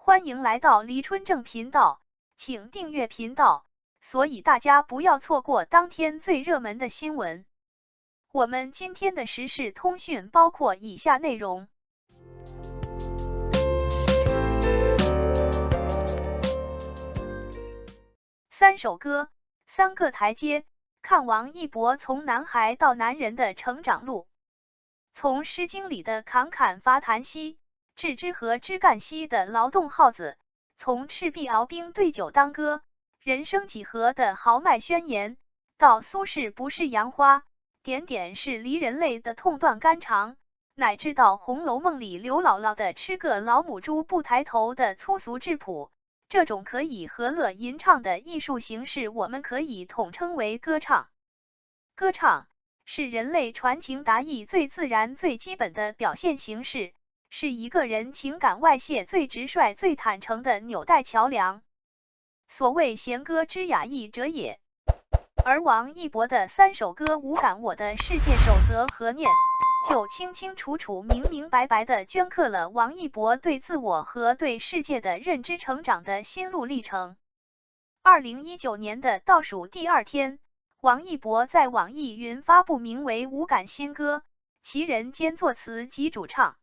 欢迎来到黎春正频道，请订阅频道，所以大家不要错过当天最热门的新闻。我们今天的时事通讯包括以下内容：三首歌，三个台阶，看王一博从男孩到男人的成长路，从《诗经》里的侃侃伐檀溪，至支河枝干溪的劳动号子，从赤壁鏖兵对酒当歌，人生几何的豪迈宣言，到苏轼不是杨花，点点是离人泪的痛断肝肠，乃至到《红楼梦》里刘姥姥的吃个老母猪不抬头的粗俗质朴，这种可以和乐吟唱的艺术形式，我们可以统称为歌唱。歌唱是人类传情达意最自然最基本的表现形式，是一个人情感外泄最直率最坦诚的纽带桥梁。所谓弦歌之雅意者也。而王一博的三首歌《无感我的世界守则和念》，就清清楚楚明明白白地镌刻了王一博对自我和对世界的认知成长的心路历程。2019年的倒数第2天，王一博在网易云发布名为《无感》新歌，其人兼作词及主唱。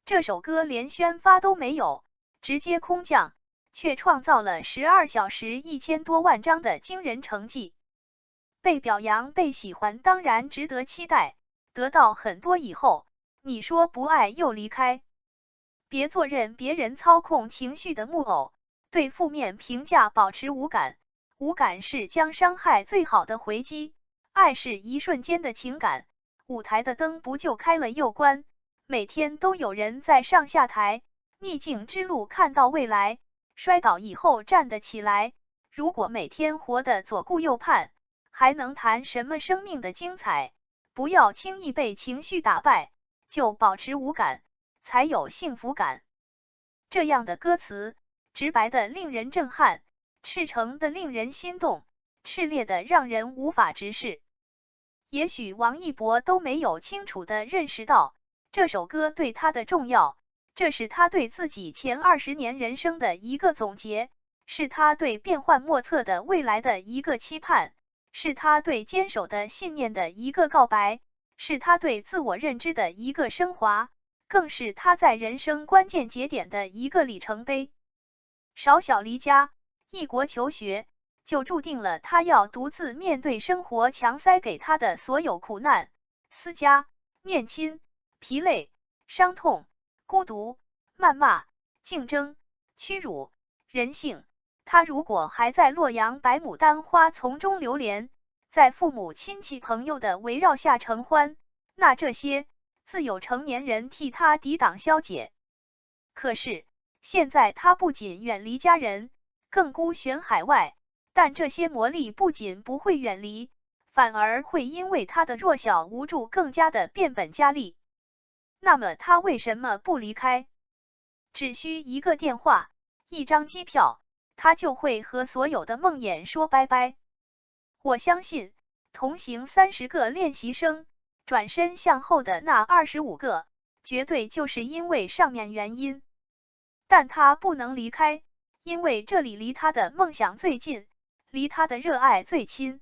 这首歌连宣发都没有，直接空降，却创造了12小时1000多万张的惊人成绩。被表扬被喜欢当然值得期待，得到很多以后，你说不爱又离开。别做任别人操控情绪的木偶，对负面评价保持无感。无感是将伤害最好的回击，爱是一瞬间的情感，舞台的灯不就开了又关，每天都有人在上下台，逆境之路看到未来，摔倒以后站得起来，如果每天活得左顾右盼，还能谈什么生命的精彩？不要轻易被情绪打败，就保持无感，才有幸福感。这样的歌词，直白的令人震撼，赤诚的令人心动，炽烈的让人无法直视。也许王一博都没有清楚的认识到这首歌对他的重要，这是他对自己前20年人生的一个总结，是他对变幻莫测的未来的一个期盼，是他对坚守的信念的一个告白，是他对自我认知的一个升华，更是他在人生关键节点的一个里程碑。少小离家，异国求学，就注定了他要独自面对生活强塞给他的所有苦难、思家、念亲、疲累、伤痛、孤独、谩骂、竞争、屈辱、人性。他如果还在洛阳白牡丹花丛中流连，在父母亲戚朋友的围绕下承欢，那这些自有成年人替他抵挡消解。可是现在他不仅远离家人，更孤悬海外，但这些磨砺不仅不会远离，反而会因为他的弱小无助更加的变本加厉。那么他为什么不离开？只需一个电话，一张机票，他就会和所有的梦魇说拜拜。我相信，同行30个练习生，转身向后的那25个，绝对就是因为上面原因。但他不能离开，因为这里离他的梦想最近，离他的热爱最亲。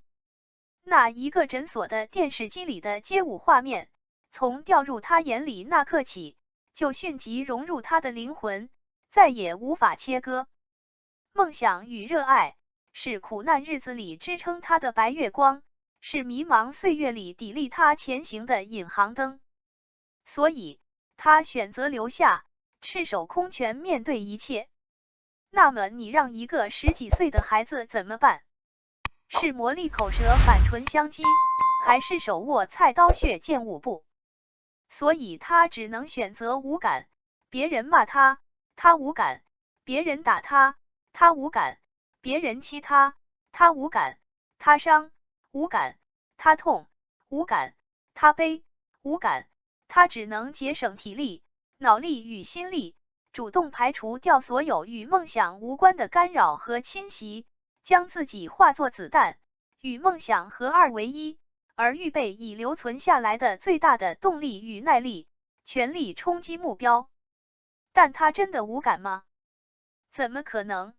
那一个诊所的电视机里的街舞画面，从掉入他眼里那刻起，就迅即融入他的灵魂，再也无法切割。梦想与热爱，是苦难日子里支撑他的白月光，是迷茫岁月里砥砺他前行的引航灯。所以，他选择留下，赤手空拳面对一切。那么你让一个10几岁的孩子怎么办？是磨砺口舌反唇相讥，还是手握菜刀血剑舞步？所以他只能选择无感。别人骂他，他无感；别人打他，他无感；别人欺他，他无感；他伤，无感；他痛，无感；他悲，无感。他只能节省体力、脑力与心力，主动排除掉所有与梦想无关的干扰和侵袭，将自己化作子弹，与梦想合二为一，而预备以留存下来的最大的动力与耐力，全力冲击目标。但他真的无感吗？怎么可能？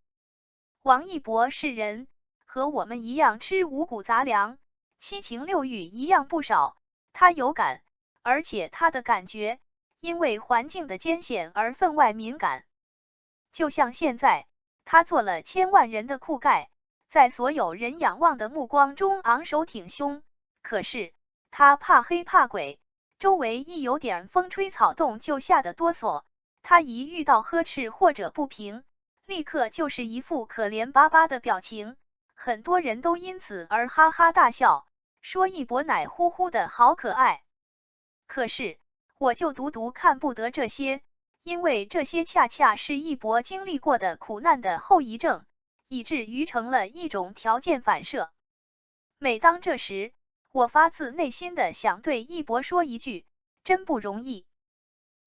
王一博是人，和我们一样吃五谷杂粮，七情六欲一样不少，他有感，而且他的感觉因为环境的艰险而分外敏感。就像现在，他做了千万人的酷盖，在所有人仰望的目光中昂首挺胸，可是他怕黑怕鬼，周围一有点风吹草动就吓得哆嗦，他一遇到呵斥或者不平，立刻就是一副可怜巴巴的表情，很多人都因此而哈哈大笑，说一博奶乎乎的好可爱。可是我就独独看不得这些，因为这些恰恰是一博经历过的苦难的后遗症，以至于成了一种条件反射。每当这时，我发自内心的想对一博说一句，真不容易。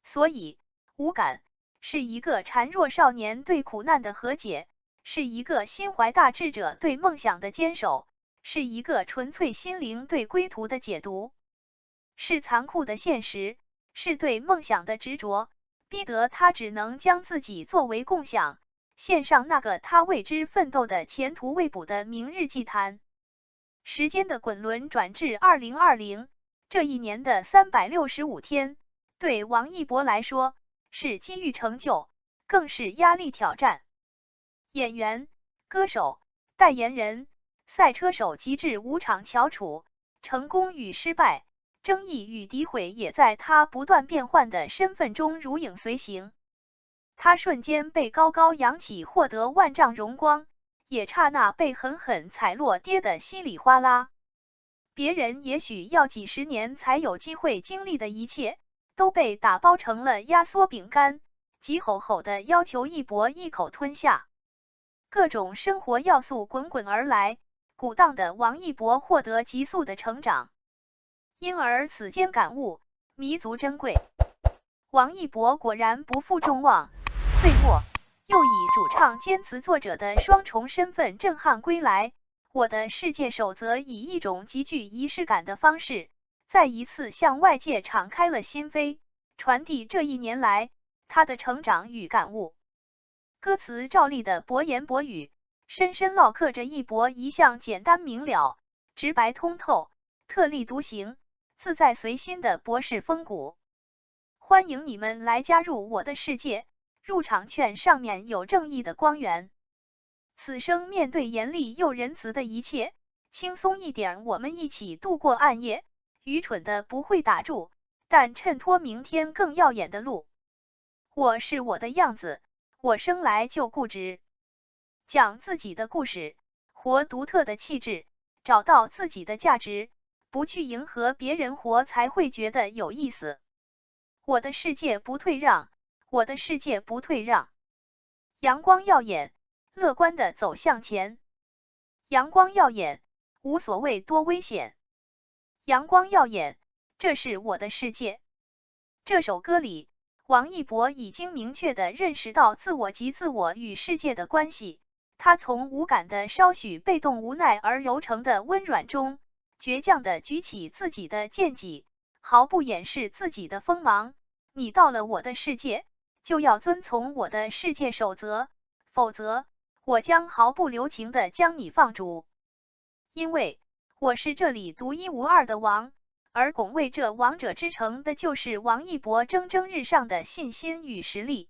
所以，无感是一个孱弱少年对苦难的和解，是一个心怀大志者对梦想的坚守，是一个纯粹心灵对归途的解读，是残酷的现实，是对梦想的执着，逼得他只能将自己作为共享，献上那个他为之奋斗的前途未卜的明日祭坛。时间的滚轮转至2020，这一年的365天，对王一博来说，是机遇成就，更是压力挑战。演员、歌手、代言人、赛车手极致5场翘楚，成功与失败，争议与诋毁也在他不断变换的身份中如影随形。他瞬间被高高扬起，获得万丈荣光，也刹那被狠狠踩落，跌得稀里哗啦。别人也许要几十年才有机会经历的一切，都被打包成了压缩饼干，急吼吼的要求一博一口吞下。各种生活要素滚滚而来，鼓荡的王一博获得急速的成长，因而此间感悟弥足珍贵。王一博果然不负众望，岁末又以主唱兼词作者的双重身份震撼归来。我的世界守则以一种极具仪式感的方式，再一次向外界敞开了心扉，传递这一年来他的成长与感悟。歌词照例的薄言薄语，深深烙刻着一博一向简单明了、直白通透、特立独行、自在随心的博士风骨。欢迎你们来加入我的世界，入场券上面有正义的光源。此生面对严厉又仁慈的一切，轻松一点，我们一起度过暗夜。愚蠢的不会打住，但衬托明天更耀眼的路。我是我的样子，我生来就固执。讲自己的故事，活独特的气质，找到自己的价值，不去迎合别人活才会觉得有意思。我的世界不退让，我的世界不退让。阳光耀眼，乐观的走向前。阳光耀眼，无所谓多危险。阳光耀眼，这是我的世界。这首歌里，王一博已经明确地认识到自我及自我与世界的关系。他从无感的稍许被动无奈而柔成的温软中，倔强地举起自己的剑戟，毫不掩饰自己的锋芒。你到了我的世界，就要遵从我的世界守则，否则我将毫不留情地将你放逐。因为我是这里独一无二的王，而拱卫这王者之城的就是王一博蒸蒸日上的信心与实力。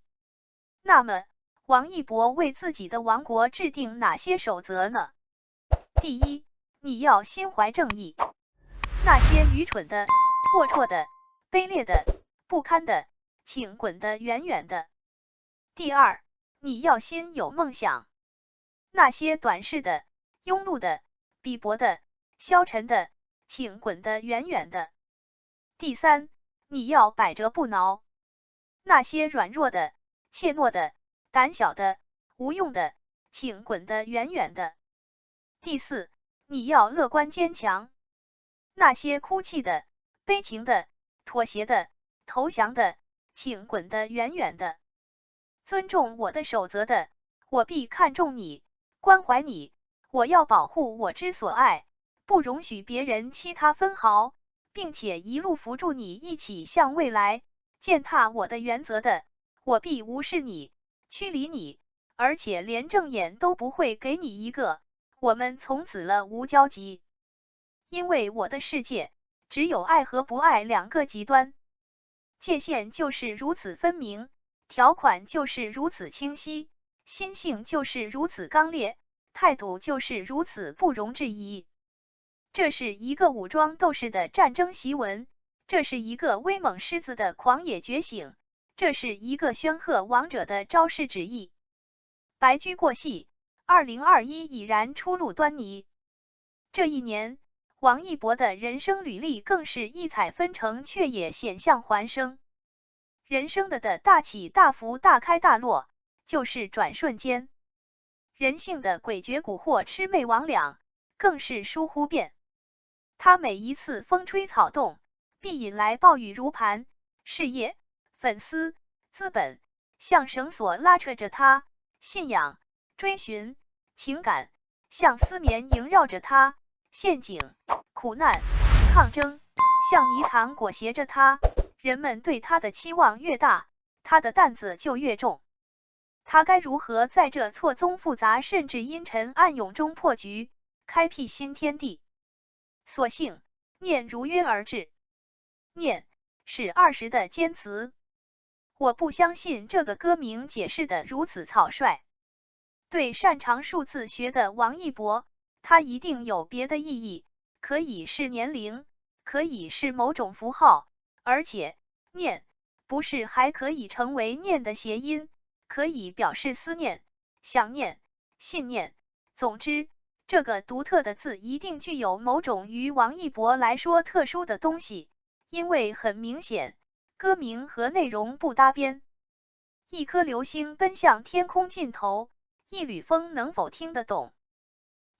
那么，王一博为自己的王国制定哪些守则呢？第一，你要心怀正义，那些愚蠢的、龌龊的、卑劣的、不堪的，请滚得远远的。第二，你要心有梦想，那些短视的、庸碌的、鄙薄的、消沉的，请滚得远远的。第三，你要百折不挠，那些软弱的、怯懦的、胆小的、无用的，请滚得远远的。第四，你要乐观坚强，那些哭泣的、悲情的、妥协的、投降的，请滚得远远的。尊重我的守则的，我必看重你，关怀你，我要保护我之所爱，不容许别人欺他分毫，并且一路扶助你一起向未来。践踏我的原则的，我必无视你，驱离你，而且连正眼都不会给你一个，我们从此了无交集。因为我的世界只有爱和不爱两个极端，界限就是如此分明，条款就是如此清晰，心性就是如此刚烈，态度就是如此不容置疑。这是一个武装斗士的战争檄文，这是一个威猛狮子的狂野觉醒，这是一个煊赫王者的招式旨意。白驹过隙，2021已然初露端倪。这一年，王一博的人生履历更是异彩纷呈，却也险象环生。人生的大起大伏、大开大落，就是转瞬间。人性的诡谲蛊惑、魑魅魍魉，更是疏忽变。他每一次风吹草动，必引来暴雨如磐，事业、粉丝、资本像绳索拉扯着他，信仰、追寻、情感像丝绵萦绕着他，陷阱、苦难、抗争像泥塘裹挟着他。人们对他的期望越大，他的担子就越重。他该如何在这错综复杂甚至阴沉暗涌中破局，开辟新天地？所幸念如约而至。念是20的尖词，我不相信这个歌名解释的如此草率。对擅长数字学的王一博，他一定有别的意义，可以是年龄，可以是某种符号，而且念不是还可以成为念的谐音，可以表示思念、想念、信念。总之，这个独特的字一定具有某种于王一博来说特殊的东西，因为很明显，歌名和内容不搭边。一颗流星奔向天空尽头，一缕风能否听得懂？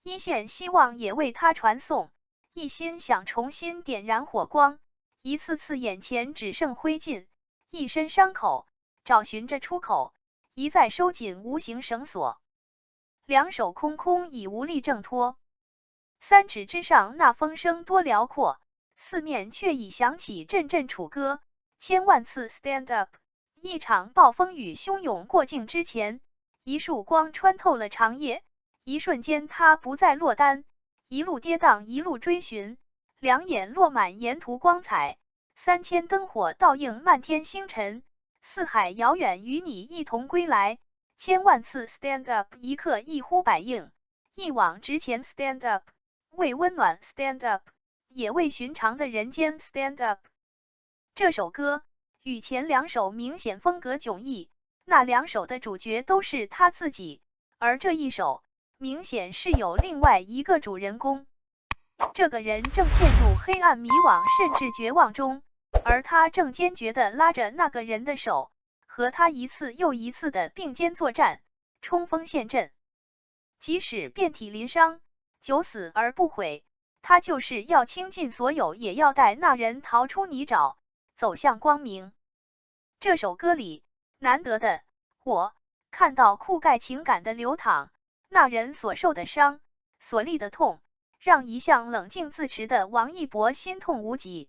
一线希望也为他传送，一心想重新点燃火光，一次次眼前只剩灰烬，一身伤口找寻着出口，一再收紧无形绳索。两手空空已无力挣脱，三尺之上那风声多辽阔，四面却已响起阵阵楚歌，千万次 stand up。一场暴风雨汹涌过境之前，一束光穿透了长夜，一瞬间他不再落单，一路跌宕一路追寻，两眼落满沿途光彩，3000灯火倒映漫天星辰，四海遥远与你一同归来，千万次 stand up， 一刻一呼百应，一往直前 stand up， 为温暖 stand up， 也为寻常的人间 stand up。 这首歌与前两首明显风格迥异，那两首的主角都是他自己，而这一首明显是有另外一个主人公。这个人正陷入黑暗迷惘甚至绝望中，而他正坚决地拉着那个人的手，和他一次又一次的并肩作战，冲锋陷阵。即使遍体鳞伤，九死而不悔，他就是要倾尽所有，也要带那人逃出泥沼，走向光明。这首歌里难得的，我看到酷盖情感的流淌，那人所受的伤，所历的痛，让一向冷静自持的王一博心痛无极。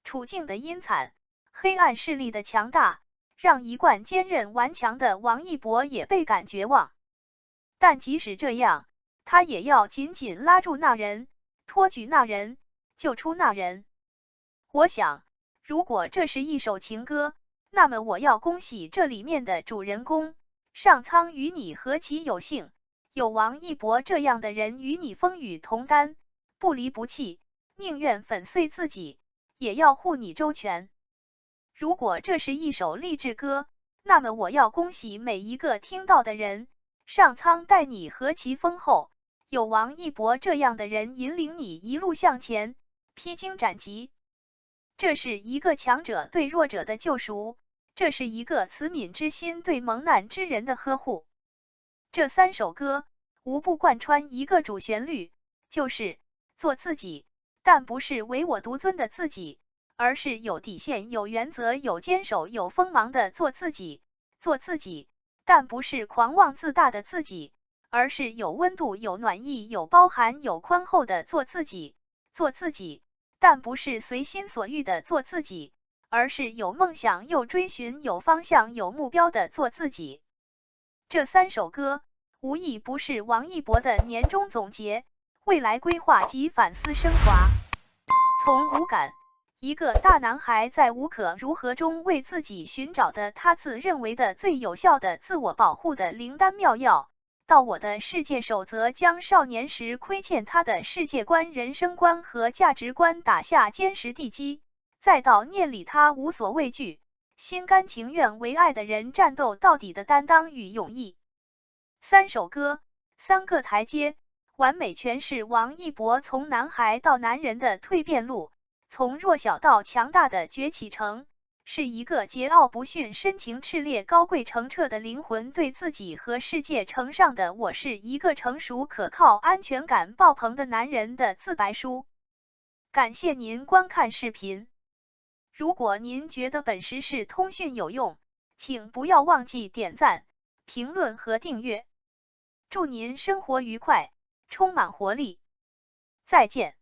处境的阴惨，黑暗势力的强大，让一贯坚韧顽强的王一博也倍感绝望。但即使这样，他也要紧紧拉住那人，托举那人，救出那人。我想，如果这是一首情歌，那么我要恭喜这里面的主人公，上苍与你何其有幸，有王一博这样的人与你风雨同担，不离不弃，宁愿粉碎自己，也要护你周全。如果这是一首励志歌，那么我要恭喜每一个听到的人，上苍待你何其丰厚，有王一博这样的人引领你一路向前，披荆斩棘。这是一个强者对弱者的救赎，这是一个慈悯之心对蒙难之人的呵护。这三首歌无不贯穿一个主旋律，就是做自己，但不是唯我独尊的自己，而是有底线、有原则、有坚守、有锋芒的做自己。做自己，但不是狂妄自大的自己，而是有温度、有暖意、有包含、有宽厚的做自己。做自己，但不是随心所欲的做自己，而是有梦想、有追寻、有方向、有目标的做自己。这3首歌无一不是王一博的年终总结、未来规划及反思升华。从无感，一个大男孩在无可如何中为自己寻找的他自认为的最有效的自我保护的灵丹妙药，到我的世界守则将少年时亏欠他的世界观、人生观和价值观打下坚实地基，再到念里他无所畏惧、心甘情愿为爱的人战斗到底的担当与勇毅。3首歌，3个台阶，完美诠释王一博从男孩到男人的蜕变路，从弱小到强大的崛起程，是一个桀骜不驯、深情炽烈、高贵澄澈的灵魂对自己和世界呈上的我是一个成熟可靠、安全感爆棚的男人的自白书。感谢您观看视频。如果您觉得本时事通讯有用，请不要忘记点赞、评论和订阅。祝您生活愉快，充满活力。再见。